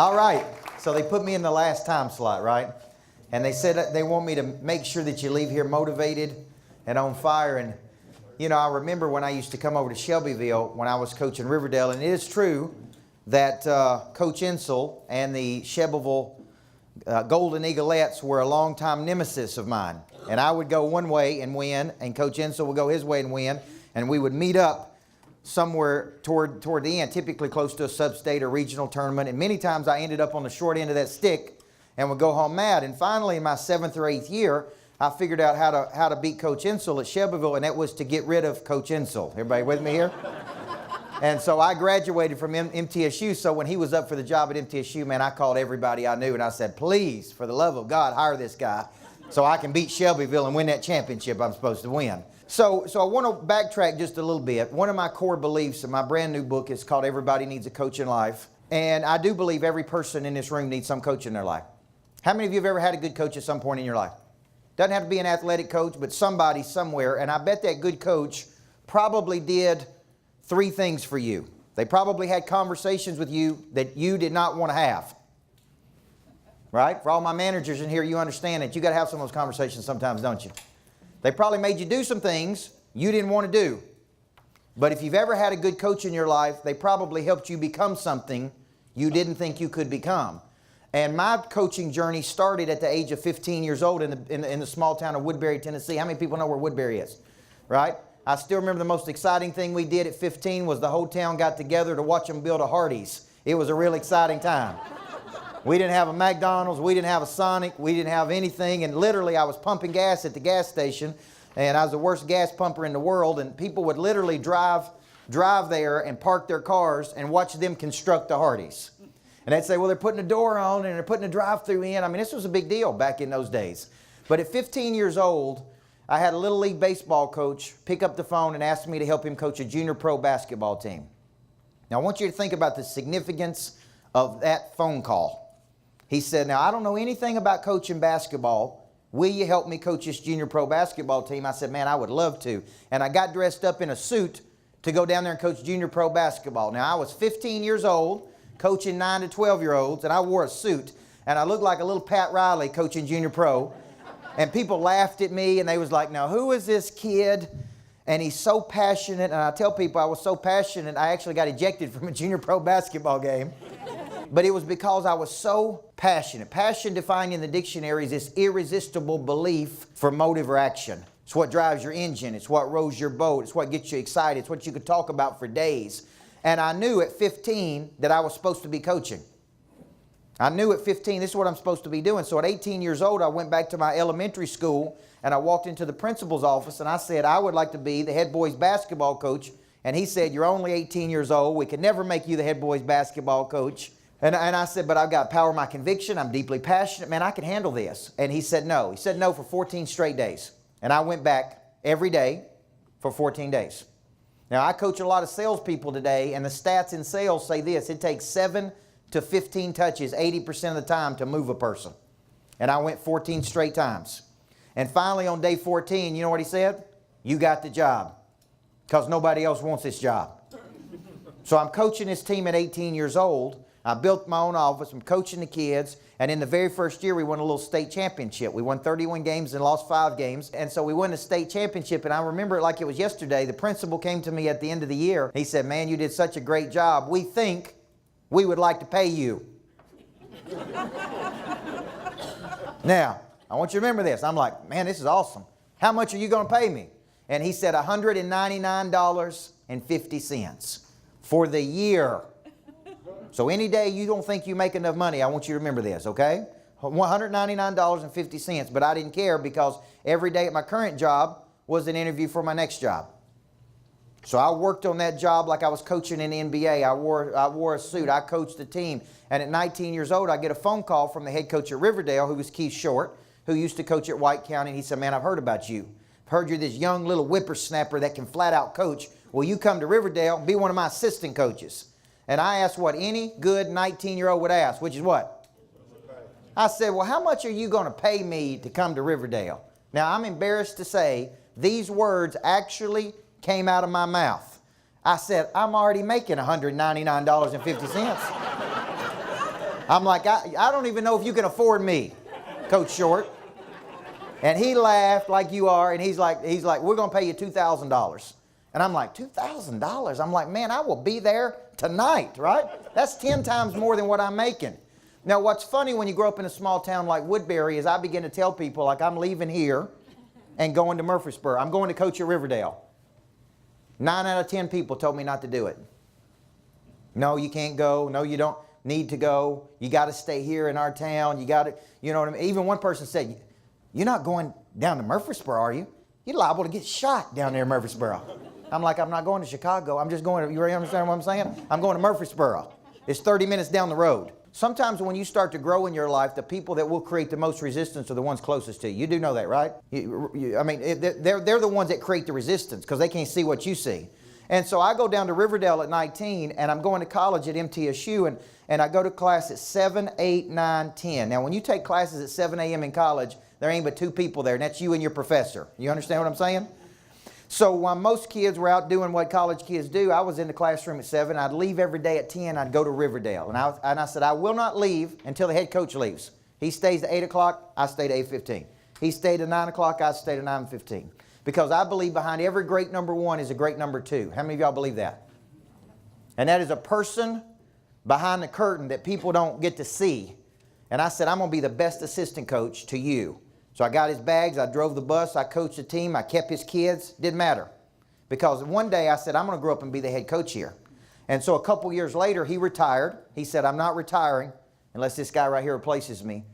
All right. So they put me in the last time slot, right? And they said that they want me to make sure that you leave here motivated and on fire. And, you know, I remember when I used to come over to Shelbyville when I was coaching Riverdale. And it is true that Coach Insel and the Shelbyville Golden Eaglettes were a longtime nemesis of mine. And I would go one way and win, and Coach Insel would go his way and win. And we would meet up somewhere toward the end, typically close to a sub-state or regional tournament. And many times I ended up on the short end of that stick and would go home mad. And finally, in my 7th or 8th year, I figured out how to beat Coach Insel at Shelbyville, and that was to get rid of Coach Insel. Everybody with me here? And so I graduated from MTSU, so when he was up for the job at MTSU, man, I called everybody I knew, and I said, please, for the love of God, hire this guy so I can beat Shelbyville and win that championship I'm supposed to win. So I want to backtrack just a little bit. One of my core beliefs in my brand new book is called Everybody Needs a Coach in Life. And I do believe every person in this room needs some coach in their life. How many of you have ever had a good coach at some point in your life? Doesn't have to be an athletic coach, but somebody somewhere. And I bet that good coach probably did 3 things for you. They probably had conversations with you that you did not want to have. Right? For all my managers in here, you understand that you got to have some of those conversations sometimes, don't you? They probably made you do some things you didn't want to do. But if you've ever had a good coach in your life, they probably helped you become something you didn't think you could become. And my coaching journey started at the age of 15 years old in the small town of Woodbury, Tennessee. How many people know where Woodbury is? Right? I still remember the most exciting thing we did at 15 was the whole town got together to watch them build a Hardee's. It was a real exciting time. We didn't have a McDonald's, we didn't have a Sonic, we didn't have anything, and literally I was pumping gas at the gas station, and I was the worst gas pumper in the world, and people would literally drive there and park their cars and watch them construct the Hardee's. And they'd say, well, they're putting a door on and they're putting a drive-through in. I mean, this was a big deal back in those days. But at 15 years old, I had a Little League baseball coach pick up the phone and ask me to help him coach a junior pro basketball team. Now, I want you to think about the significance of that phone call. He said, now, I don't know anything about coaching basketball. Will you help me coach this junior pro basketball team? I said, man, I would love to. And I got dressed up in a suit to go down there and coach junior pro basketball. Now, I was 15 years old, coaching 9 to 12-year-olds, and I wore a suit. And I looked like a little Pat Riley coaching junior pro. And people laughed at me, and they was like, now, who is this kid? And he's so passionate. And I tell people I was so passionate, I actually got ejected from a junior pro basketball game. But it was because I was so passionate. Passion defined in the dictionary is this irresistible belief for motive or action. It's what drives your engine. It's what rows your boat. It's what gets you excited. It's what you could talk about for days. And I knew at 15 that I was supposed to be coaching. I knew at 15 this is what I'm supposed to be doing. So at 18 years old, I went back to my elementary school and I walked into the principal's office and I said, I would like to be the head boys basketball coach. And he said, you're only 18 years old. We could never make you the head boys basketball coach. And I said, but I've got power of my conviction. I'm deeply passionate. Man, I can handle this. And he said no. He said no for 14 straight days. And I went back every day for 14 days. Now, I coach a lot of salespeople today, and the stats in sales say this. It takes 7 to 15 touches 80% of the time to move a person. And I went 14 straight times. And finally, on day 14, you know what he said? You got the job because nobody else wants this job. So I'm coaching this team at 18 years old. I built my own office. I'm coaching the kids. And in the very first year, we won a little state championship. We won 31 games and lost 5 games. And so we won the state championship. And I remember it like it was yesterday. The principal came to me at the end of the year. He said, man, you did such a great job. We think we would like to pay you. Now, I want you to remember this. I'm like, man, this is awesome. How much are you going to pay me? And he said $199.50 for the year. So any day you don't think you make enough money, I want you to remember this, okay? $199.50, but I didn't care because every day at my current job was an interview for my next job. So I worked on that job like I was coaching in the NBA. I wore a suit. I coached the team. And at 19 years old, I get a phone call from the head coach at Riverdale, who was Keith Short, who used to coach at White County. And he said, man, I've heard about you. I've heard you're this young little whippersnapper that can flat out coach. Will you come to Riverdale and be one of my assistant coaches? And I asked what any good 19-year-old would ask, which is what? I said, well, how much are you going to pay me to come to Riverdale? Now, I'm embarrassed to say these words actually came out of my mouth. I said, I'm already making $199.50. I'm like, I don't even know if you can afford me, Coach Short. And he laughed like you are, and he's like, we're going to pay you $2,000. And I'm like, $2,000? I'm like, man, I will be there tonight, right? That's 10 times more than what I'm making. Now, what's funny when you grow up in a small town like Woodbury is I begin to tell people, like, I'm leaving here and going to Murfreesboro. I'm going to coach at Riverdale. 9 out of 10 people told me not to do it. No, you can't go. No, you don't need to go. You got to stay here in our town. You got to, you know what I mean? Even one person said, you're not going down to Murfreesboro, are you? You're liable to get shot down there in Murfreesboro. I'm like, I'm not going to Chicago. I'm just going to, you understand what I'm saying? I'm going to Murfreesboro. It's 30 minutes down the road. Sometimes when you start to grow in your life, the people that will create the most resistance are the ones closest to you. You do know that, right? I mean, they're the ones that create the resistance because they can't see what you see. And so I go down to Riverdale at 19, and I'm going to college at MTSU, and I go to class at 7, 8, 9, 10. Now, when you take classes at 7 a.m. in college, there ain't but 2 people there, and that's you and your professor. You understand what I'm saying? So while most kids were out doing what college kids do, I was in the classroom at 7. I'd leave every day at 10. I'd go to Riverdale. And I said, I will not leave until the head coach leaves. He stays at 8 o'clock. I stayed at 8:15. He stayed at 9 o'clock. I stayed at 9:15. Because I believe behind every great number 1 is a great number 2. How many of y'all believe that? And that is a person behind the curtain that people don't get to see. And I said, I'm going to be the best assistant coach to you. So I got his bags, I drove the bus, I coached the team, I kept his kids. Didn't matter. Because one day I said, I'm going to grow up and be the head coach here. And so a couple years later, he retired. He said, I'm not retiring unless this guy right here replaces me.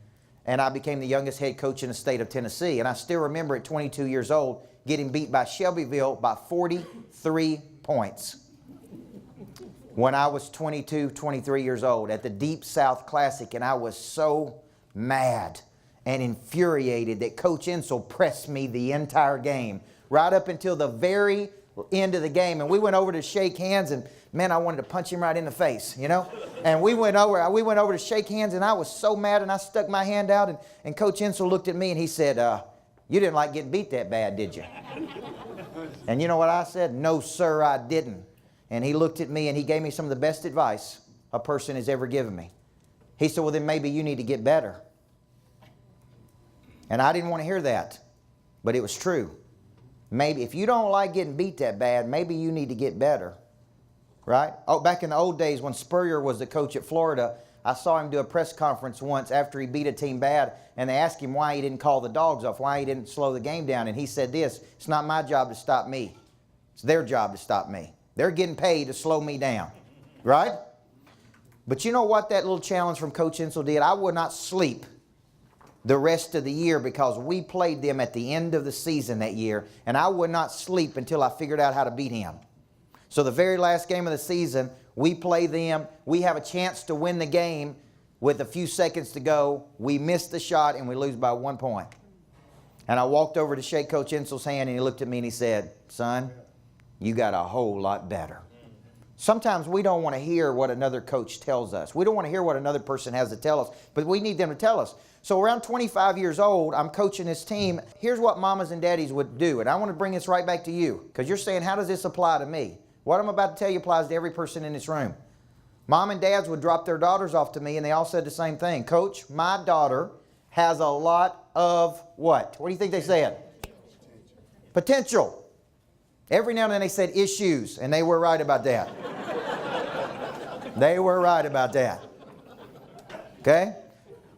And I became the youngest head coach in the state of Tennessee. And I still remember at 22 years old, getting beat by Shelbyville by 43 points. When I was 22, 23 years old at the Deep South Classic. And I was so mad and infuriated that Coach Insel pressed me the entire game, right up until the very end of the game. And we went over to shake hands, and man, I wanted to punch him right in the face, you know. And we went over to shake hands, and I was so mad, and I stuck my hand out, and Coach Insel looked at me, and he said, you didn't like getting beat that bad, did you? And you know what I said? No, sir, I didn't. And he looked at me, and he gave me some of the best advice a person has ever given me. He said, well, then maybe you need to get better. And I didn't want to hear that, but it was true. Maybe if you don't like getting beat that bad, maybe you need to get better, right? Oh, back in the old days when Spurrier was the coach at Florida, I saw him do a press conference once after he beat a team bad, and they asked him why he didn't call the dogs off, why he didn't slow the game down, and he said this, it's not my job to stop me. It's their job to stop me. They're getting paid to slow me down, right? But you know what that little challenge from Coach Insel did? I would not sleep the rest of the year because we played them at the end of the season that year, and I would not sleep until I figured out how to beat him. So the very last game of the season, we play them. We have a chance to win the game with a few seconds to go. We miss the shot, and we lose by 1 point. And I walked over to shake Coach Insel's hand, and he looked at me and he said, son, you got a whole lot better. Sometimes we don't want to hear what another coach tells us. We don't want to hear what another person has to tell us, but we need them to tell us. So around 25 years old, I'm coaching this team. Here's what mamas and daddies would do, and I want to bring this right back to you because you're saying, how does this apply to me? What I'm about to tell you applies to every person in this room. Mom and dads would drop their daughters off to me, and they all said the same thing. Coach, my daughter has a lot of what? What do you think they said? Potential. Every now and then they said issues, and they were right about that. They were right about that. Okay?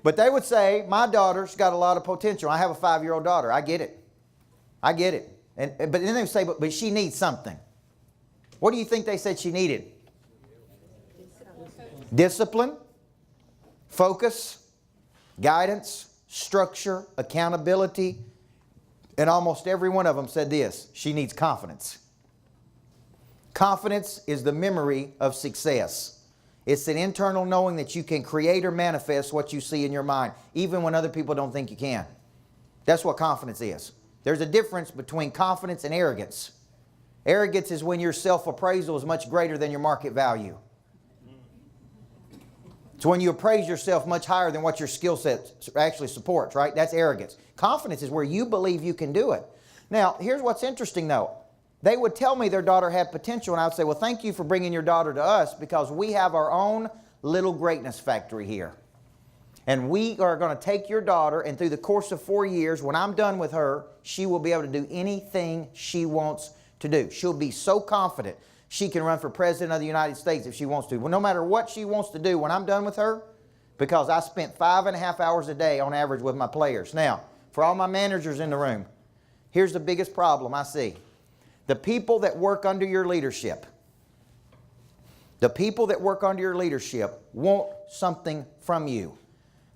But they would say, my daughter's got a lot of potential. I have a 5-year-old daughter. I get it. I get it. But then they would say, but she needs something. What do you think they said she needed? Discipline, focus, guidance, structure, accountability. And almost every one of them said this, she needs confidence. Confidence is the memory of success. It's an internal knowing that you can create or manifest what you see in your mind, even when other people don't think you can. That's what confidence is. There's a difference between confidence and arrogance. Arrogance is when your self-appraisal is much greater than your market value. It's when you appraise yourself much higher than what your skill set actually supports, right? That's arrogance. Confidence is where you believe you can do it. Now, here's what's interesting though. They would tell me their daughter had potential, and I would say, well, thank you for bringing your daughter to us because we have our own little greatness factory here. And we are going to take your daughter, and through the course of 4 years, when I'm done with her, she will be able to do anything she wants to do. She'll be so confident she can run for President of the United States if she wants to. Well, no matter what she wants to do when I'm done with her, because I spent 5.5 hours a day on average with my players. Now, for all my managers in the room, here's the biggest problem I see. The people that work under your leadership, want something from you.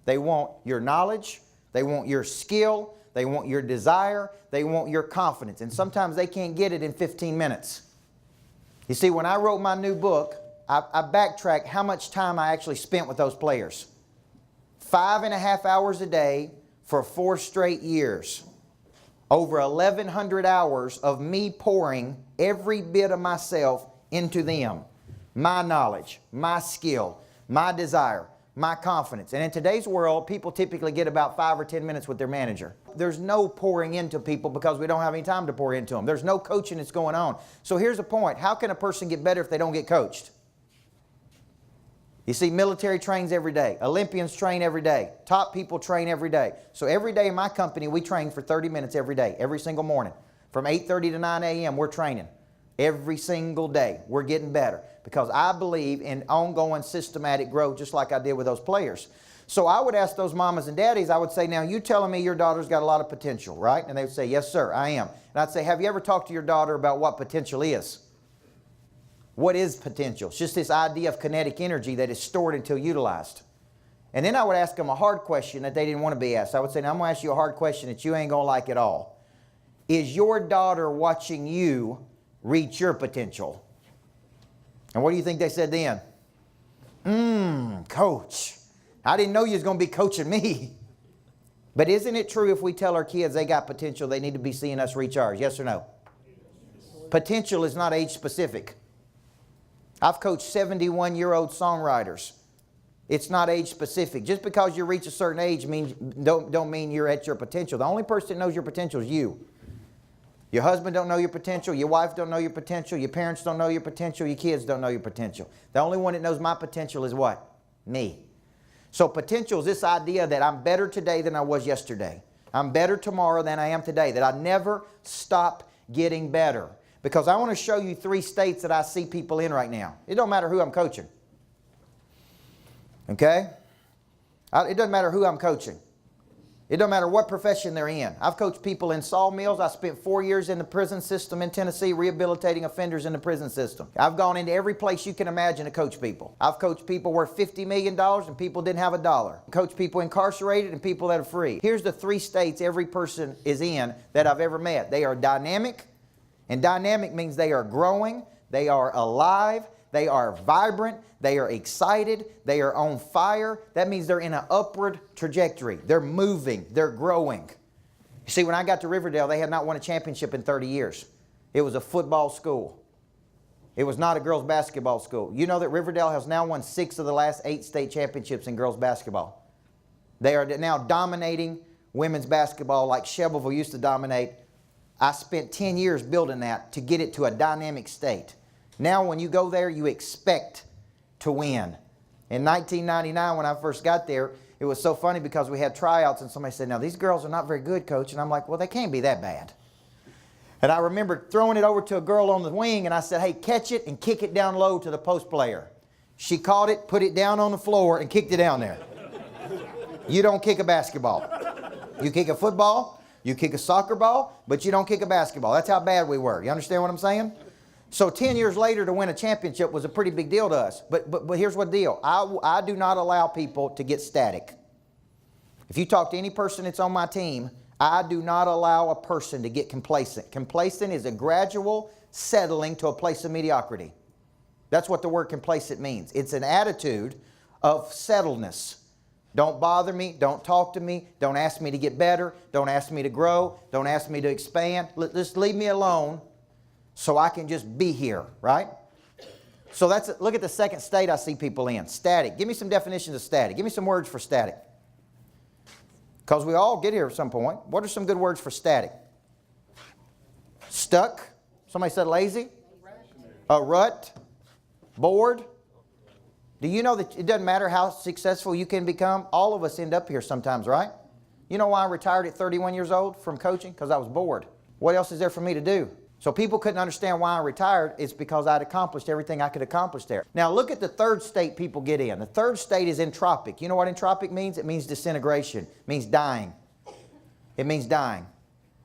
They want your knowledge, they want your skill, they want your desire, they want your confidence. And sometimes they can't get it in 15 minutes. You see, when I wrote my new book, I backtracked how much time I actually spent with those players. 5.5 hours a day for 4 straight years. Over 1,100 hours of me pouring every bit of myself into them. My knowledge, my skill, my desire, my confidence. And in today's world, people typically get about 5 or 10 minutes with their manager. There's no pouring into people because we don't have any time to pour into them. There's no coaching that's going on. So here's the point. How can a person get better if they don't get coached? You see, military trains every day. Olympians train every day. Top people train every day. So every day in my company, we train for 30 minutes every day, every single morning. From 8:30 to 9 a.m., we're training. Every single day, we're getting better. Because I believe in ongoing systematic growth, just like I did with those players. So I would ask those mamas and daddies, I would say, now you telling me your daughter's got a lot of potential, right? And they would say, yes, sir, I am. And I'd say, have you ever talked to your daughter about what potential is? What is potential? It's just this idea of kinetic energy that is stored until utilized. And then I would ask them a hard question that they didn't want to be asked. I would say, now I'm going to ask you a hard question that you ain't going to like at all. Is your daughter watching you reach your potential? And what do you think they said then? Coach, I didn't know you was going to be coaching me. But isn't it true if we tell our kids they got potential, they need to be seeing us reach ours? Yes or no? Potential is not age specific. I've coached 71-year-old songwriters. It's not age specific. Just because you reach a certain age don't mean you're at your potential. The only person that knows your potential is you. Your husband don't know your potential. Your wife don't know your potential. Your parents don't know your potential. Your kids don't know your potential. The only one that knows my potential is what? Me. So potential is this idea that I'm better today than I was yesterday. I'm better tomorrow than I am today. That I never stop getting better. Because I want to show you 3 states that I see people in right now. It don't matter who I'm coaching. Okay? It doesn't matter who I'm coaching. It doesn't matter what profession they're in. I've coached people in sawmills. I spent 4 years in the prison system in Tennessee rehabilitating offenders in the prison system. I've gone into every place you can imagine to coach people. I've coached people worth $50 million and people didn't have $1. Coached people incarcerated and people that are free. Here's the 3 states every person is in that I've ever met. They are dynamic, and dynamic means they are growing, they are alive, they are vibrant, they are excited, they are on fire. That means they're in an upward trajectory. They're moving, they're growing. You see, when I got to Riverdale, they had not won a championship in 30 years. It was a football school. It was not a girls' basketball school. You know that Riverdale has now won 6 of the last 8 state championships in girls' basketball. They are now dominating women's basketball like Shelbyville used to dominate. I spent 10 years building that to get it to a dynamic state. Now when you go there, you expect to win. In 1999, when I first got there, it was so funny because we had tryouts and somebody said, now these girls are not very good, coach. And I'm like, well, they can't be that bad. And I remember throwing it over to a girl on the wing and I said, hey, catch it and kick it down low to the post player. She caught it, put it down on the floor and kicked it down there. You don't kick a basketball. You kick a football, you kick a soccer ball, but you don't kick a basketball. That's how bad we were. You understand what I'm saying? So 10 years later to win a championship was a pretty big deal to us. But here's what the deal. I do not allow people to get static. If you talk to any person that's on my team, I do not allow a person to get complacent. Complacent is a gradual settling to a place of mediocrity. That's what the word complacent means. It's an attitude of settledness. Don't bother me. Don't talk to me. Don't ask me to get better. Don't ask me to grow. Don't ask me to expand. Just leave me alone so I can just be here, right? So look at the second state I see people in. Static. Give me some definitions of static. Give me some words for static. Because we all get here at some point. What are some good words for static? Stuck. Somebody said lazy. A rut. Bored. Do you know that it doesn't matter how successful you can become? All of us end up here sometimes, right? You know why I retired at 31 years old from coaching? Because I was bored. What else is there for me to do? So people couldn't understand why I retired. It's because I'd accomplished everything I could accomplish there. Now look at the third state people get in. The third state is entropic. You know what entropic means? It means disintegration. It means dying. It means dying.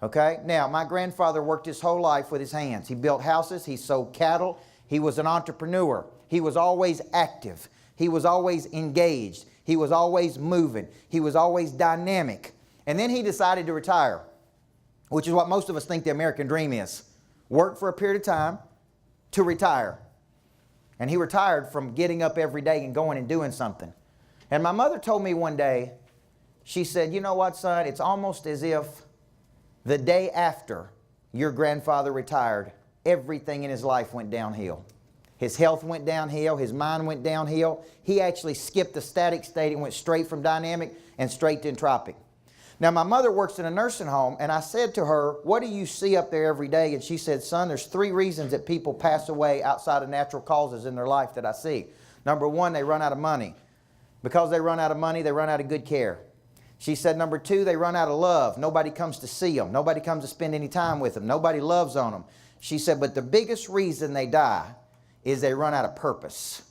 Okay? Now, my grandfather worked his whole life with his hands. He built houses. He sold cattle. He was an entrepreneur. He was always active. He was always engaged. He was always moving. He was always dynamic. And then he decided to retire, which is what most of us think the American dream is. Work for a period of time to retire. And he retired from getting up every day and going and doing something. And my mother told me one day, she said, you know what, son, it's almost as if the day after your grandfather retired, everything in his life went downhill. His health went downhill. His mind went downhill. He actually skipped the static state and went straight from dynamic and straight to entropic. Now, my mother works in a nursing home, and I said to her, what do you see up there every day? And she said, son, there's 3 reasons that people pass away outside of natural causes in their life that I see. Number 1, they run out of money. Because they run out of money, they run out of good care. She said, number 2, they run out of love. Nobody comes to see them. Nobody comes to spend any time with them. Nobody loves on them. She said, but the biggest reason they die is they run out of purpose.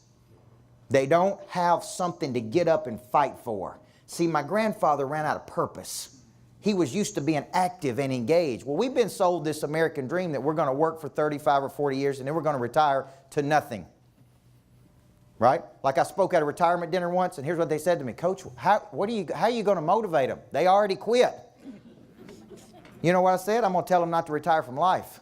They don't have something to get up and fight for. See, my grandfather ran out of purpose. He was used to being active and engaged. Well, we've been sold this American dream that we're going to work for 35 or 40 years and then we're going to retire to nothing. Right? Like I spoke at a retirement dinner once, and here's what they said to me. Coach, how are you going to motivate them? They already quit. You know what I said? I'm going to tell them not to retire from life.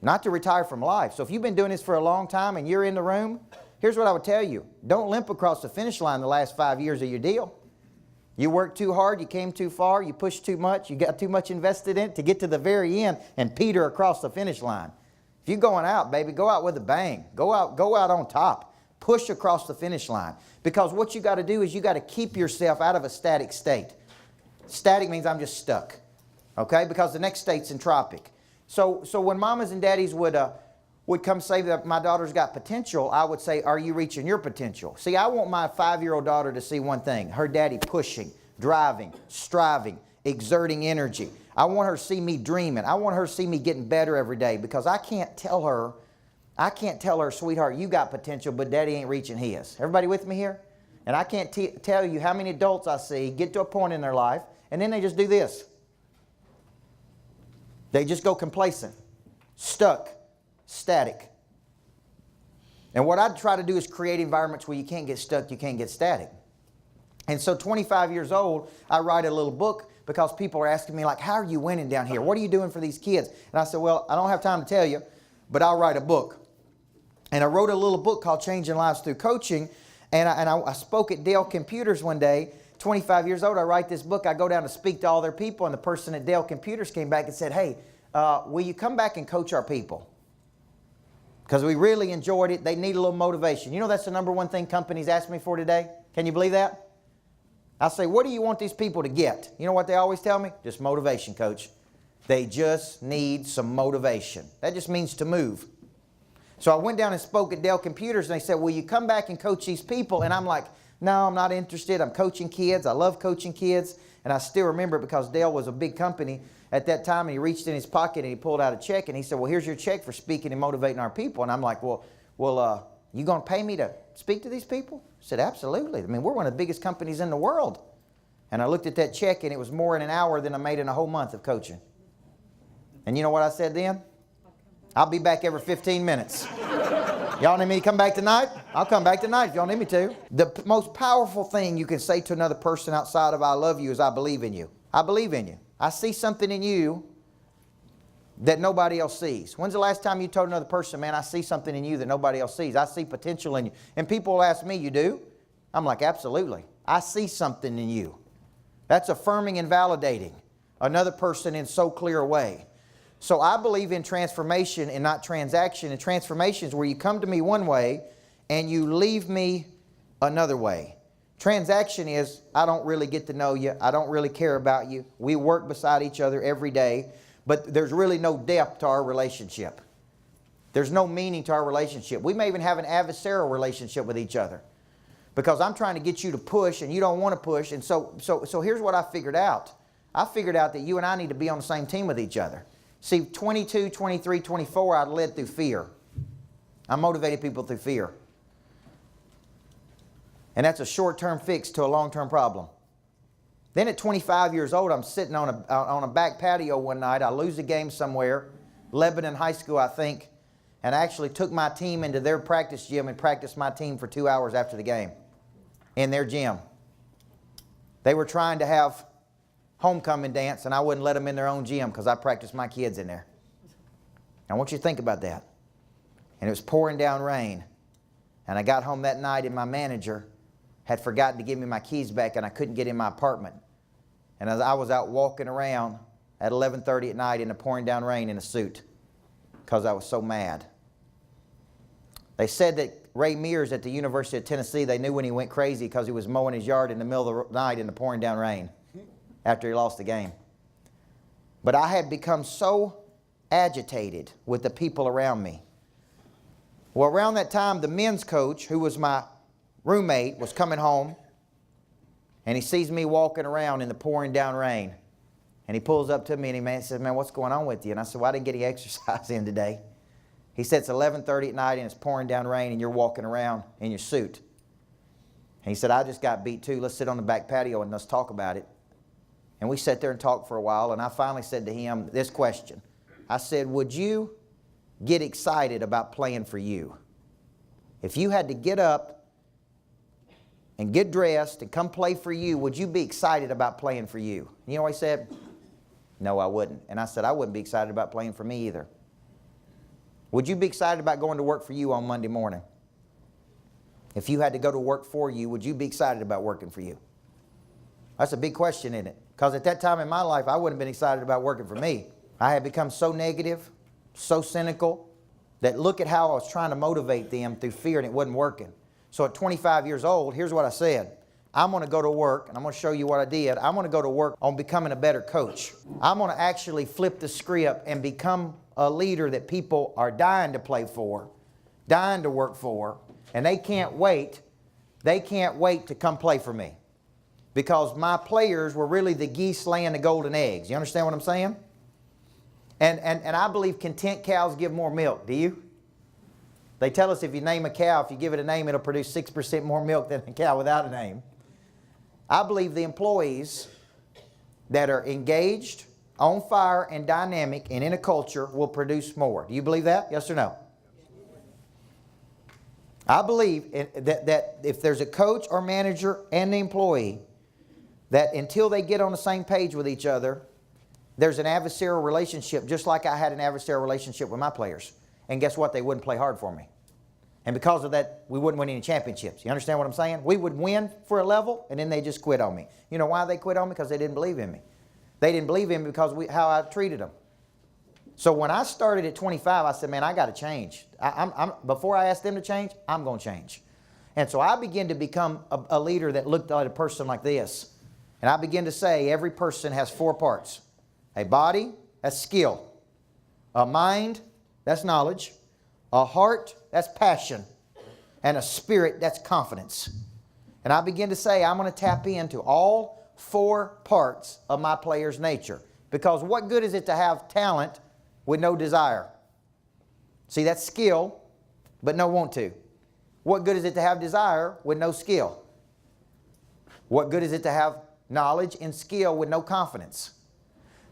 Not to retire from life. So if you've been doing this for a long time and you're in the room, here's what I would tell you. Don't limp across the finish line the last 5 years of your deal. You worked too hard, you came too far, you pushed too much, you got too much invested in it to get to the very end and peter across the finish line. If you're going out, baby, go out with a bang. Go out on top. Push across the finish line. Because what you got to do is you got to keep yourself out of a static state. Static means I'm just stuck. Okay? Because the next state's entropic. So when mamas and daddies would come say that my daughter's got potential, I would say, are you reaching your potential? See, I want my 5-year-old daughter to see one thing. Her daddy pushing, driving, striving, exerting energy. I want her to see me dreaming. I want her to see me getting better every day, because I can't tell her, sweetheart, you got potential, but daddy ain't reaching his. Everybody with me here? And I can't tell you how many adults I see get to a point in their life and then they just do this. They just go complacent, stuck, static. And what I try to do is create environments where you can't get stuck, you can't get static. And so 25 years old, I write a little book because people are asking me, like, how are you winning down here? What are you doing for these kids? And I said, well, I don't have time to tell you, but I'll write a book. And I wrote a little book called Changing Lives Through Coaching. And I spoke at Dell Computers one day. 25 years old, I write this book. I go down to speak to all their people. And the person at Dell Computers came back and said, hey, will you come back and coach our people? Because we really enjoyed it. They need a little motivation. You know that's the number one thing companies ask me for today? Can you believe that? I say, what do you want these people to get? You know what they always tell me? Just motivation, coach. They just need some motivation. That just means to move. So I went down and spoke at Dell Computers, and they said, will you come back and coach these people? And I'm like, no, I'm not interested. I'm coaching kids. I love coaching kids. And I still remember it because Dell was a big company at that time, and he reached in his pocket and he pulled out a check, and he said, well, here's your check for speaking and motivating our people. And I'm like, well, you going to pay me to speak to these people? I said, absolutely. I mean, we're one of the biggest companies in the world. And I looked at that check, and it was more in an hour than I made in a whole month of coaching. And you know what I said then? I'll be back every 15 minutes. Y'all need me to come back tonight? I'll come back tonight if y'all need me to. The most powerful thing you can say to another person outside of I love you is I believe in you. I believe in you. I see something in you that nobody else sees. When's the last time you told another person, man, I see something in you that nobody else sees? I see potential in you. And people will ask me, you do? I'm like, absolutely. I see something in you. That's affirming and validating another person in so clear a way. So I believe in transformation and not transaction. And transformation is where you come to me one way and you leave me another way. Transaction is, I don't really get to know you. I don't really care about you. We work beside each other every day. But there's really no depth to our relationship. There's no meaning to our relationship. We may even have an adversarial relationship with each other because I'm trying to get you to push and you don't want to push. And so here's what I figured out. I figured out that you and I need to be on the same team with each other. See, 22, 23, 24, I led through fear. I motivated people through fear. And that's a short-term fix to a long-term problem. Then at 25 years old, I'm sitting on a back patio one night. I lose a game somewhere, Lebanon High School, I think, and I actually took my team into their practice gym and practiced my team for 2 hours after the game in their gym. They were trying to have homecoming dance, and I wouldn't let them in their own gym because I practiced my kids in there. I want you to think about that. And it was pouring down rain. And I got home that night, and my manager had forgotten to give me my keys back, and I couldn't get in my apartment. And as I was out walking around at 11:30 at night in the pouring down rain in a suit because I was so mad. They said that Ray Mears at the University of Tennessee, they knew when he went crazy because he was mowing his yard in the middle of the night in the pouring down rain after he lost the game. But I had become so agitated with the people around me. Well, around that time, the men's coach, who was my roommate, was coming home, and he sees me walking around in the pouring down rain. And he pulls up to me and he says, "Man, what's going on with you?" And I said, "Well, I didn't get any exercise in today." He said, "It's 11:30 at night and it's pouring down rain and you're walking around in your suit." And he said, "I just got beat too. Let's sit on the back patio and let's talk about it." And we sat there and talked for a while, and I finally said to him this question. I said, "Would you get excited about playing for you? If you had to get up and get dressed and come play for you, would you be excited about playing for you?" You know what he said? "No, I wouldn't." And I said, "I wouldn't be excited about playing for me either." Would you be excited about going to work for you on Monday morning? If you had to go to work for you, would you be excited about working for you? That's a big question, isn't it? Because at that time in my life, I wouldn't have been excited about working for me. I had become so negative, so cynical, that look at how I was trying to motivate them through fear and it wasn't working. So at 25 years old, here's what I said. I'm going to go to work, and I'm going to show you what I did. I'm going to go to work on becoming a better coach. I'm going to actually flip the script and become a leader that people are dying to play for, dying to work for, and they can't wait. They can't wait to come play for me because my players were really the geese laying the golden eggs. You understand what I'm saying? And I believe content cows give more milk. Do you? They tell us if you name a cow, if you give it a name, it'll produce 6% more milk than a cow without a name. I believe the employees that are engaged, on fire, and dynamic, and in a culture will produce more. Do you believe that? Yes or no? I believe that if there's a coach or manager and the employee, that until they get on the same page with each other, there's an adversarial relationship, just like I had an adversarial relationship with my players. And guess what? They wouldn't play hard for me. And because of that, we wouldn't win any championships. You understand what I'm saying? We would win for a level, and then they just quit on me. You know why they quit on me? Because they didn't believe in me. They didn't believe in me because how I treated them. So when I started at 25, I said, man, I got to change. Before I asked them to change, I'm going to change. And so I began to become a leader that looked like a person like this. And I began to say every person has 4 parts. A body, that's skill. A mind, that's knowledge. A heart, that's passion. And a spirit, that's confidence. And I begin to say I'm going to tap into all 4 parts of my player's nature. Because what good is it to have talent with no desire? See, that's skill, but no want to. What good is it to have desire with no skill? What good is it to have knowledge and skill with no confidence?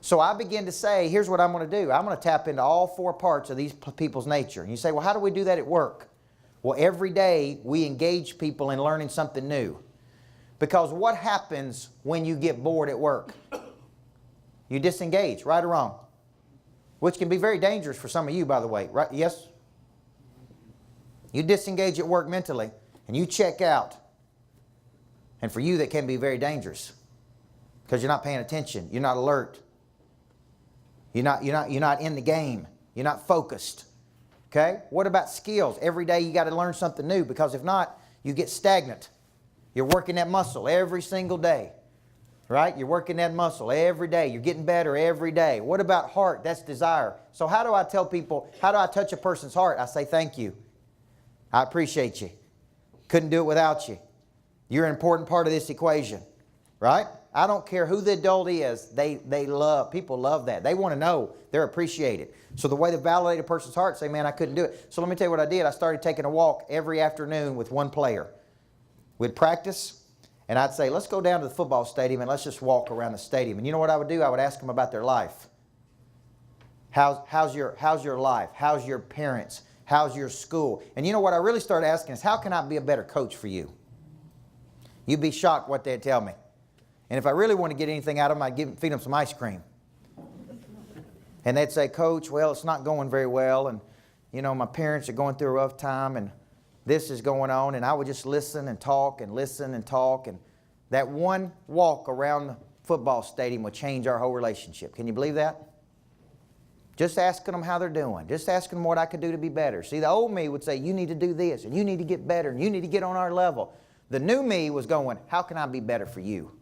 So I begin to say, here's what I'm going to do. I'm going to tap into all 4 parts of these people's nature. And you say, well, how do we do that at work? Well, every day we engage people in learning something new. Because what happens when you get bored at work? You disengage, right or wrong? Which can be very dangerous for some of you, by the way. Right? Yes? You disengage at work mentally, and you check out. And for you, that can be very dangerous. Because you're not paying attention. You're not alert. You're not in the game. You're not focused. Okay? What about skills? Every day you got to learn something new, because if not, you get stagnant. You're working that muscle every single day. right? You're working that muscle every day. You're getting better every day. What about heart? That's desire. So how do I tell people, how do I touch a person's heart? I say, thank you. I appreciate you. Couldn't do it without you. You're an important part of this equation, right? I don't care who the adult is. People love that. They want to know they're appreciated. So the way to validate a person's heart, say, man, I couldn't do it. So let me tell you what I did. I started taking a walk every afternoon with one player. We'd practice, and I'd say, let's go down to the football stadium and let's just walk around the stadium. And you know what I would do? I would ask them about their life. How's your life? How's your parents? How's your school? And you know what I really started asking is, how can I be a better coach for you? You'd be shocked what they'd tell me. And if I really want to get anything out of them, I'd feed them some ice cream. And they'd say, Coach, well, it's not going very well. And, you know, my parents are going through a rough time and this is going on. And I would just listen and talk and listen and talk. And that one walk around the football stadium would change our whole relationship. Can you believe that? Just asking them how they're doing. Just asking them what I could do to be better. See, the old me would say, you need to do this and you need to get better and you need to get on our level. The new me was going, how can I be better for you?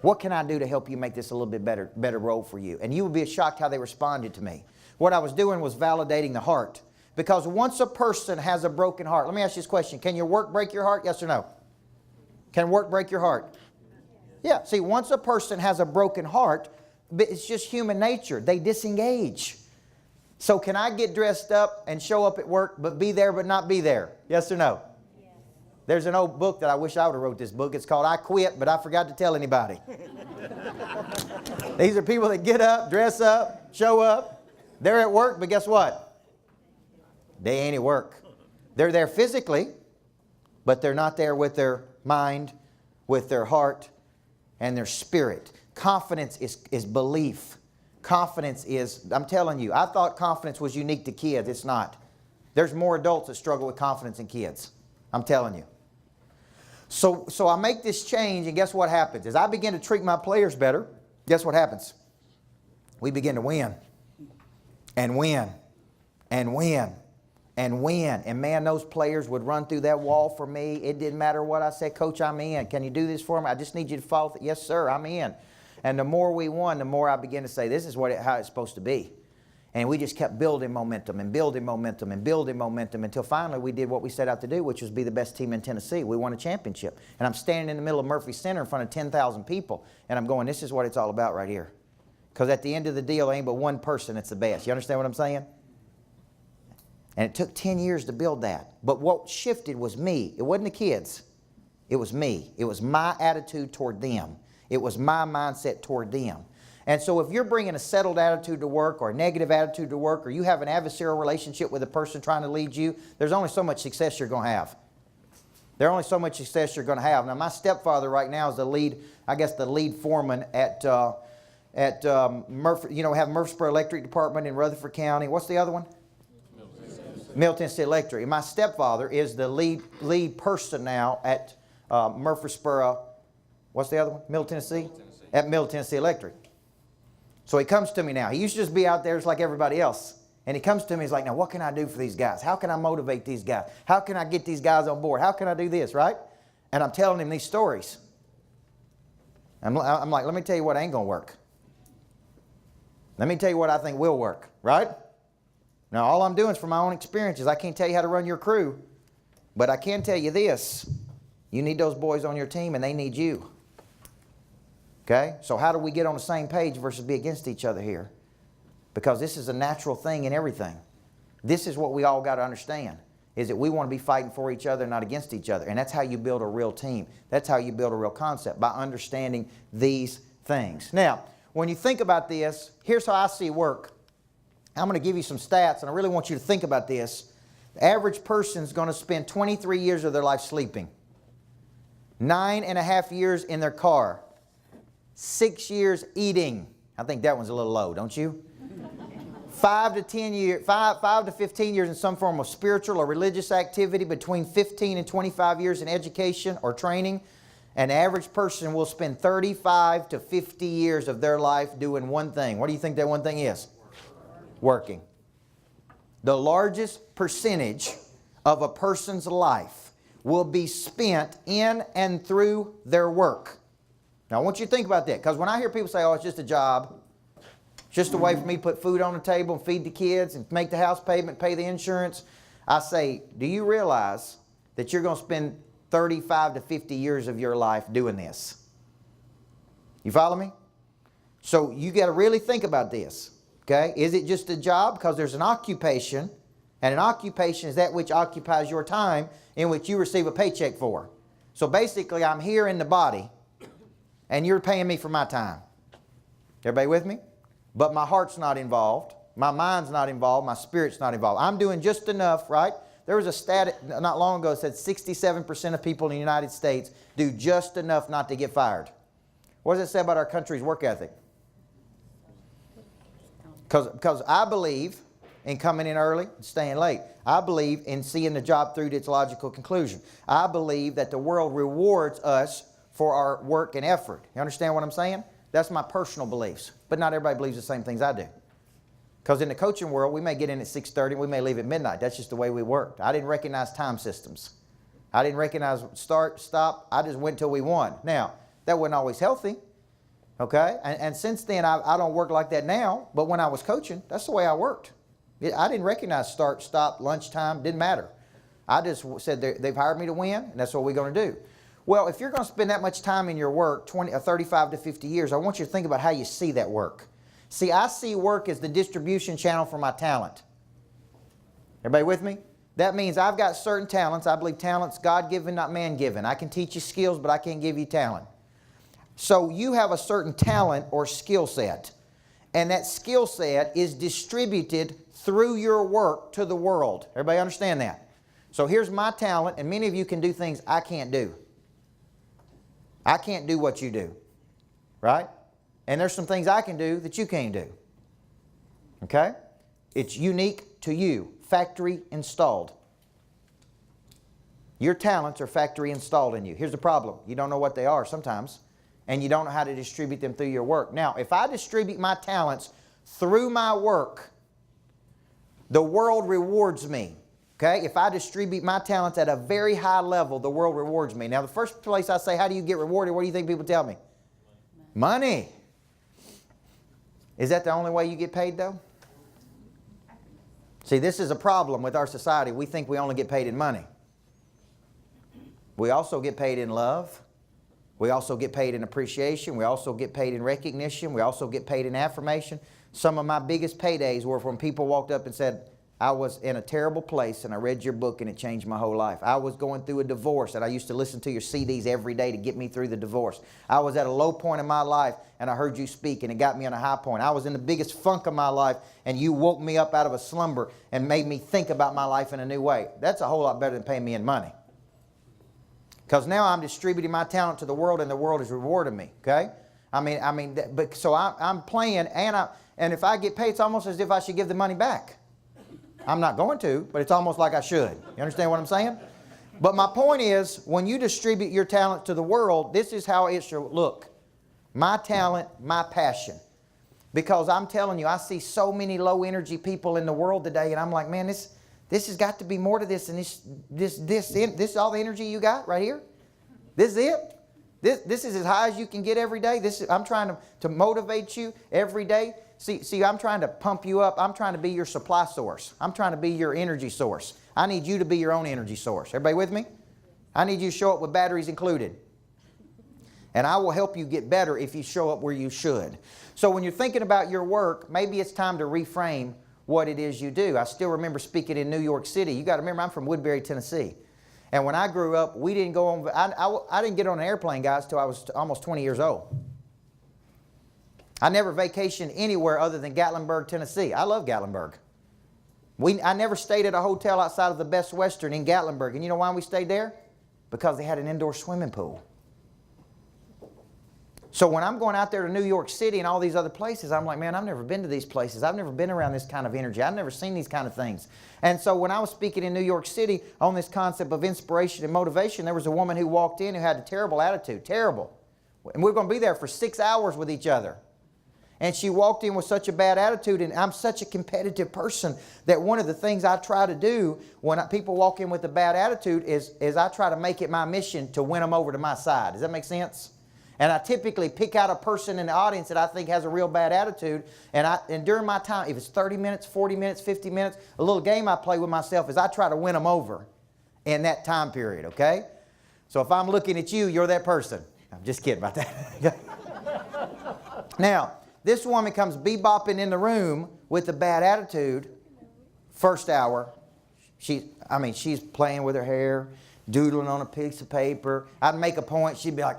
What can I do to help you make this a little bit better role for you? And you would be shocked how they responded to me. What I was doing was validating the heart. Because once a person has a broken heart, let me ask you this question. Can your work break your heart? Yes or no? Can work break your heart? Yeah. See, once a person has a broken heart, it's just human nature. They disengage. So can I get dressed up and show up at work but be there but not be there? Yes or no? There's an old book that I wish I would have wrote this book. It's called I Quit, but I forgot to tell anybody. These are people that get up, dress up, show up. They're at work, but guess what? They ain't at work. They're there physically, but they're not there with their mind, with their heart, and their spirit. Confidence is belief. Confidence is, I'm telling you, I thought confidence was unique to kids. It's not. There's more adults that struggle with confidence than kids. I'm telling you. So I make this change, and guess what happens? As I begin to treat my players better, guess what happens? We begin to win. And win. And win. And win. And man, those players would run through that wall for me. It didn't matter what I said. Coach, I'm in. Can you do this for me? I just need you to follow. Yes, sir, I'm in. And the more we won, the more I began to say, this is how it's supposed to be. And we just kept building momentum and building momentum and building momentum until finally we did what we set out to do, which was be the best team in Tennessee. We won a championship. And I'm standing in the middle of Murphy Center in front of 10,000 people. And I'm going, this is what it's all about right here. Because at the end of the deal, there ain't but one person that's the best. You understand what I'm saying? And it took 10 years to build that. But what shifted was me. It wasn't the kids. It was me. It was my attitude toward them. It was my mindset toward them. And so if you're bringing a settled attitude to work or a negative attitude to work, or you have an adversarial relationship with a person trying to lead you, there's only so much success you're going to have. There's only so much success you're going to have. Now, my stepfather right now is the lead foreman at Murphy. You know, we have Murfreesboro Electric Department in Rutherford County. What's the other one? Middle Tennessee Electric. And my stepfather is the lead person now at Murfreesboro. What's the other one? Middle Tennessee? At Middle Tennessee Electric. So he comes to me now. He used to just be out there just like everybody else. And he comes to me, he's like, now what can I do for these guys? How can I motivate these guys? How can I get these guys on board? How can I do this, right? And I'm telling him these stories. I'm like, let me tell you what ain't going to work. Let me tell you what I think will work, right? Now, all I'm doing is from my own experiences. I can't tell you how to run your crew. But I can tell you this. You need those boys on your team, and they need you. Okay? So how do we get on the same page versus be against each other here? Because this is a natural thing in everything. This is what we all got to understand, is that we want to be fighting for each other, not against each other. And that's how you build a real team. That's how you build a real concept, by understanding these things. Now, when you think about this, here's how I see work. I'm going to give you some stats, and I really want you to think about this. The average person is going to spend 23 years of their life sleeping, 9.5 years in their car, 6 years eating. I think that one's a little low, don't you? 5 to 15 years in some form of spiritual or religious activity, between 15 and 25 years in education or training. An average person will spend 35 to 50 years of their life doing one thing. What do you think that one thing is? Working. The largest percentage of a person's life will be spent in and through their work. Now I want you to think about that, because when I hear people say, oh, it's just a job, it's just a way for me to put food on the table and feed the kids and make the house payment, pay the insurance, I say, do you realize that you're going to spend 35 to 50 years of your life doing this? You follow me? So you got to really think about this. Okay? Is it just a job? Because there's an occupation, and an occupation is that which occupies your time in which you receive a paycheck for. So basically, I'm here in the body, and you're paying me for my time. Everybody with me? But my heart's not involved. My mind's not involved. My spirit's not involved. I'm doing just enough, right? There was a stat not long ago that said 67% of people in the United States do just enough not to get fired. What does it say about our country's work ethic? Because I believe in coming in early and staying late. I believe in seeing the job through to its logical conclusion. I believe that the world rewards us for our work and effort. You understand what I'm saying? That's my personal beliefs. But not everybody believes the same things I do. Because in the coaching world, we may get in at 6:30 and we may leave at midnight. That's just the way we worked. I didn't recognize time systems. I didn't recognize start, stop. I just went till we won. Now, that wasn't always healthy. Okay? And since then, I don't work like that now. But when I was coaching, that's the way I worked. I didn't recognize start, stop, lunchtime. Didn't matter. I just said they've hired me to win, and that's what we're going to do. Well, if you're going to spend that much time in your work, 35 to 50 years, I want you to think about how you see that work. See, I see work as the distribution channel for my talent. Everybody with me? That means I've got certain talents. I believe talent's God-given, not man-given. I can teach you skills, but I can't give you talent. So you have a certain talent or skill set. And that skill set is distributed through your work to the world. Everybody understand that? So here's my talent, and many of you can do things I can't do. I can't do what you do. Right? And there's some things I can do that you can't do. Okay? It's unique to you. Factory installed. Your talents are factory installed in you. Here's the problem. You don't know what they are sometimes. And you don't know how to distribute them through your work. Now, if I distribute my talents through my work, the world rewards me. Okay? If I distribute my talents at a very high level, the world rewards me. Now, the first place I say, how do you get rewarded? What do you think people tell me? Money. Is that the only way you get paid, though? See, this is a problem with our society. We think we only get paid in money. We also get paid in love. We also get paid in appreciation. We also get paid in recognition. We also get paid in affirmation. Some of my biggest paydays were when people walked up and said, I was in a terrible place and I read your book and it changed my whole life. I was going through a divorce and I used to listen to your CDs every day to get me through the divorce. I was at a low point in my life and I heard you speak and it got me on a high point. I was in the biggest funk of my life and you woke me up out of a slumber and made me think about my life in a new way. That's a whole lot better than paying me in money. Because now I'm distributing my talent to the world and the world is rewarding me. Okay? So I'm playing and if I get paid, it's almost as if I should give the money back. I'm not going to, but it's almost like I should. You understand what I'm saying? But my point is, when you distribute your talent to the world, this is how it should look. My talent, my passion. Because I'm telling you, I see so many low energy people in the world today, and I'm like, man, this has got to be more to this than this is all the energy you got right here? This is it? This is as high as you can get every day? I'm trying to motivate you every day. See, I'm trying to pump you up. I'm trying to be your supply source. I'm trying to be your energy source. I need you to be your own energy source. Everybody with me? I need you to show up with batteries included. And I will help you get better if you show up where you should. So when you're thinking about your work, maybe it's time to reframe what it is you do. I still remember speaking in New York City. You got to remember, I'm from Woodbury, Tennessee. And when I grew up, we didn't go on, I didn't get on an airplane, guys, till I was almost 20 years old. I never vacationed anywhere other than Gatlinburg, Tennessee. I love Gatlinburg. I never stayed at a hotel outside of the Best Western in Gatlinburg. And you know why we stayed there? Because they had an indoor swimming pool. So when I'm going out there to New York City and all these other places, I'm like, man, I've never been to these places. I've never been around this kind of energy. I've never seen these kind of things. And so when I was speaking in New York City on this concept of inspiration and motivation, there was a woman who walked in who had a terrible attitude. Terrible. And we were going to be there for 6 hours with each other. And she walked in with such a bad attitude, and I'm such a competitive person that one of the things I try to do when people walk in with a bad attitude is I try to make it my mission to win them over to my side. Does that make sense? And I typically pick out a person in the audience that I think has a real bad attitude. And during my time, if it's 30 minutes, 40 minutes, 50 minutes, a little game I play with myself is I try to win them over in that time period, okay? So if I'm looking at you, you're that person. I'm just kidding about that. Now, this woman comes bebopping in the room with a bad attitude. First hour, she's playing with her hair, doodling on a piece of paper. I'd make a point, she'd be like,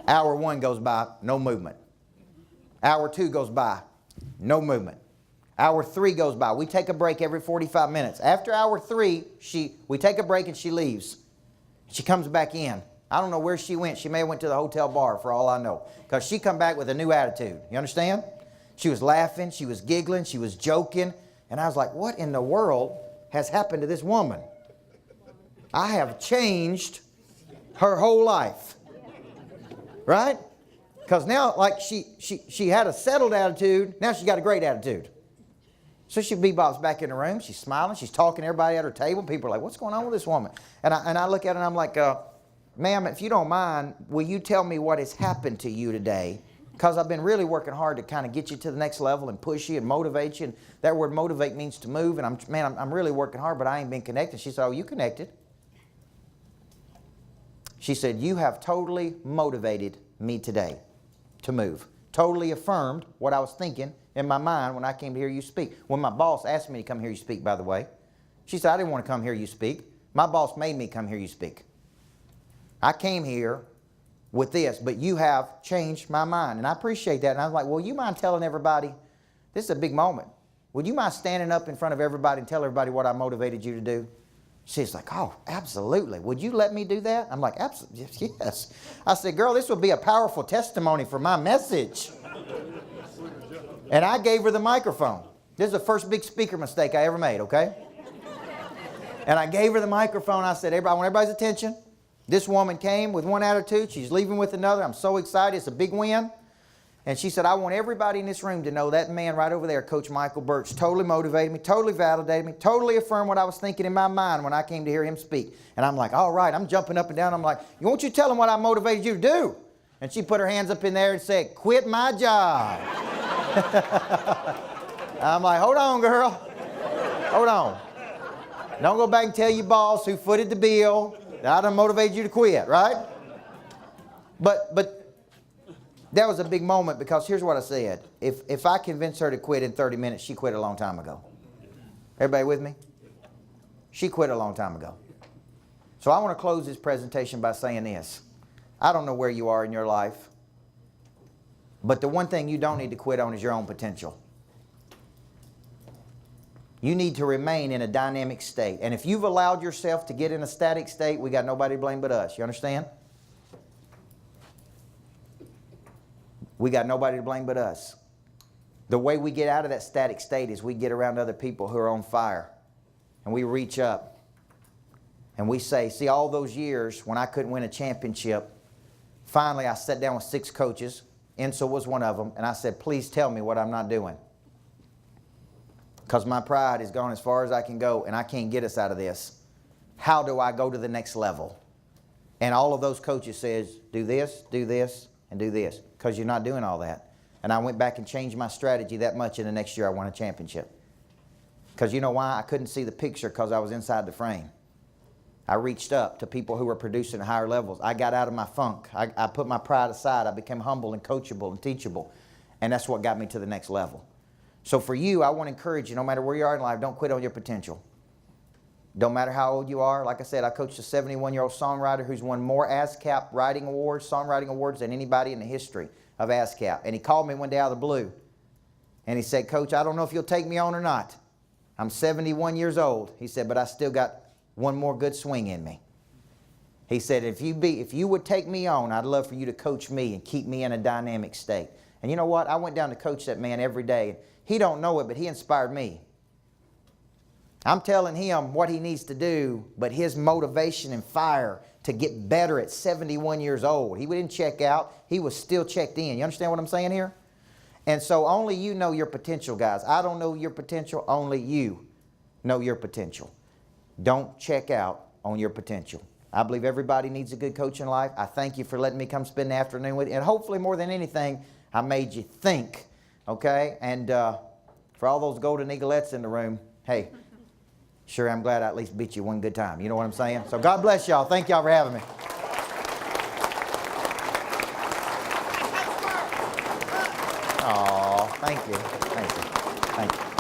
Hour 1 goes by, no movement. Hour 2 goes by, no movement. Hour 3 goes by. We take a break every 45 minutes. After hour 3, we take a break and she leaves. She comes back in. I don't know where she went. She may have went to the hotel bar for all I know. Because she come back with a new attitude. You understand? She was laughing. She was giggling. She was joking. And I was like, what in the world has happened to this woman? I have changed her whole life. Right? Because now, like, she had a settled attitude. Now she got a great attitude. So she bebops back in the room. She's smiling. She's talking to everybody at her table. People are like, what's going on with this woman? And I look at her and I'm like, ma'am, if you don't mind, will you tell me what has happened to you today? Because I've been really working hard to kind of get you to the next level and push you and motivate you. And that word motivate means to move. And I'm really working hard, but I ain't been connected. She said, oh, you connected? She said, you have totally motivated me today to move. Totally affirmed what I was thinking in my mind when I came to hear you speak. When my boss asked me to come hear you speak, by the way, she said, I didn't want to come hear you speak. My boss made me come hear you speak. I came here with this, but you have changed my mind. And I appreciate that. And I was like, well, you mind telling everybody, this is a big moment. Would you mind standing up in front of everybody and tell everybody what I motivated you to do? She's like, oh, absolutely. Would you let me do that? I'm like, absolutely, yes. I said, girl, this will be a powerful testimony for my message. And I gave her the microphone. This is the first big speaker mistake I ever made, okay? And I gave her the microphone. I said, I want everybody's attention. This woman came with one attitude. She's leaving with another. I'm so excited. It's a big win. And she said, I want everybody in this room to know that man right over there, Coach Michael Burt, totally motivated me, totally validated me, totally affirmed what I was thinking in my mind when I came to hear him speak. And I'm like, all right. I'm jumping up and down. I'm like, won't you tell him what I motivated you to do? And she put her hands up in there and said, quit my job. I'm like, hold on, girl. Hold on. Don't go back and tell your boss who footed the bill that I done motivated you to quit, right? But that was a big moment because here's what I said. If I convinced her to quit in 30 minutes, she quit a long time ago. Everybody with me? She quit a long time ago. So I want to close this presentation by saying this. I don't know where you are in your life, but the one thing you don't need to quit on is your own potential. You need to remain in a dynamic state. And if you've allowed yourself to get in a static state, we got nobody to blame but us. You understand? We got nobody to blame but us. The way we get out of that static state is we get around other people who are on fire. And we reach up. And we say, see, all those years when I couldn't win a championship, finally I sat down with 6 coaches. Enzo was one of them. And I said, please tell me what I'm not doing. Because my pride has gone as far as I can go and I can't get us out of this. How do I go to the next level? And all of those coaches says, do this, and do this. Because you're not doing all that. And I went back and changed my strategy that much, and the next year I won a championship. Because you know why? I couldn't see the picture because I was inside the frame. I reached up to people who were producing at higher levels. I got out of my funk. I put my pride aside. I became humble and coachable and teachable. And that's what got me to the next level. So for you, I want to encourage you, no matter where you are in life, don't quit on your potential. Don't matter how old you are. Like I said, I coached a 71-year-old songwriter who's won more ASCAP songwriting awards than anybody in the history of ASCAP. And he called me one day out of the blue. And he said, Coach, I don't know if you'll take me on or not. I'm 71 years old. He said, but I still got one more good swing in me. He said, if you would take me on, I'd love for you to coach me and keep me in a dynamic state. And you know what? I went down to coach that man every day. He don't know it, but he inspired me. I'm telling him what he needs to do, but his motivation and fire to get better at 71 years old. He didn't check out. He was still checked in. You understand what I'm saying here? And so only you know your potential, guys. I don't know your potential. Only you know your potential. Don't check out on your potential. I believe everybody needs a good coach in life. I thank you for letting me come spend the afternoon with you. And hopefully, more than anything, I made you think, okay? And for all those Golden Eaglettes in the room, hey, sure, I'm glad I at least beat you one good time. You know what I'm saying? So God bless y'all. Thank y'all for having me. Oh, thank you. Thank you. Thank you.